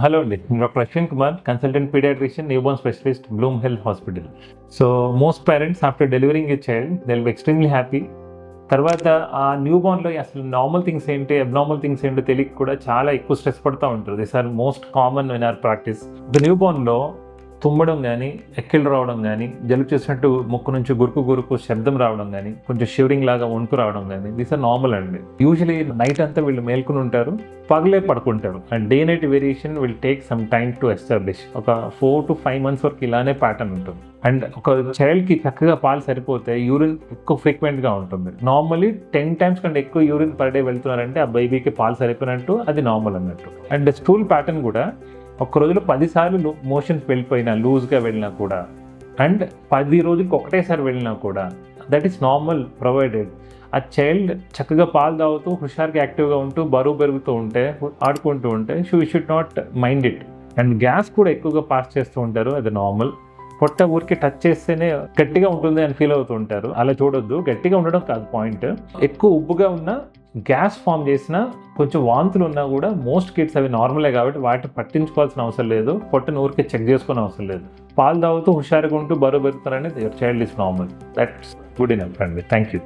Hello అండి. నేను doctor Ashwin Kumar, consultant paediatrician, newborn specialist, Bloom health hospital. So most parents after delivering a child they will be extremely happy. తర్వాత ఆ న్యూబార్న్లో అసలు normal things ఏంటి, abnormal things ఏంటో తెలియక కూడా చాలా ఎక్కువ స్ట్రెస్ పడుతూ ఉంటారు. This are most common in our practice. The న్యూబార్న్లో తుమ్మడం కానీ, ఎక్కిళ్ళు రావడం కానీ, జలుబు చేసినట్టు ముక్కు నుంచి గురుకు శబ్దం రావడం కానీ, కొంచెం షివరింగ్ లాగా వణుకు రావడం కానీ, దిస్ ఆర్ నార్మల్ అండి. యూజువలీ నైట్ అంతా వీళ్ళు మేల్కొని ఉంటారు, పగలే పడుకుంటారు. And day night variation will take some time to establish. ఒక 4 to 5 months వరకు ఇలానే ప్యాటర్న్ ఉంటుంది. అండ్ ఒక చైల్డ్కి చక్కగా పాలు సరిపోతే యూరిన్ ఎక్కువ ఫ్రీక్వెంట్గా ఉంటుంది. నార్మల్లీ 10 times కంటే ఎక్కువ యూరిన్ పర్ డే వెళ్తున్నారంటే ఆ బేబీకి పాలు సరిపోయినట్టు, అది నార్మల్ అన్నట్టు. అండ్ స్టూల్ ప్యాటర్న్ కూడా ఒక్క రోజులో 10 సార్లు మోషన్స్ వెళ్ళిపోయినా, లూజ్గా వెళ్ళినా కూడా, అండ్ 10 రోజులకి ఒకటేసారి వెళ్ళినా కూడా, దట్ ఈస్ నార్మల్ ప్రొవైడెడ్ ఆ చైల్డ్ చక్కగా పాలు తాగుతూ హుషారుగా యాక్టివ్గా ఉంటూ బరువు పెరుగుతూ ఉంటే, ఆడుకుంటూ ఉంటే we should not mind it. And gas కూడా ఎక్కువగా పాస్ చేస్తూ ఉంటారు, అది నార్మల్. పొట్ట ఊరికి టచ్ చేస్తేనే గట్టిగా ఉంటుంది అని ఫీల్ అవుతూ ఉంటారు, అలా చూడొద్దు. గట్టిగా ఉండడం కాదు పాయింట్. ఎక్కువ ఉబ్బుగా ఉన్న, గ్యాస్ ఫామ్ చేసిన, కొంచెం వాంతులు ఉన్నా కూడా మోస్ట్ కిడ్స్ అవి నార్మలే కాబట్టి వాటిని పట్టించుకోవాల్సిన అవసరం లేదు. పొట్టను ఊరికి చెక్ చేసుకునే అవసరం లేదు. పాలు తాగుతూ హుషారుగా ఉంటూ బరువు పెరుగుతారని your child is normal. That's good enough అండి. Thank you.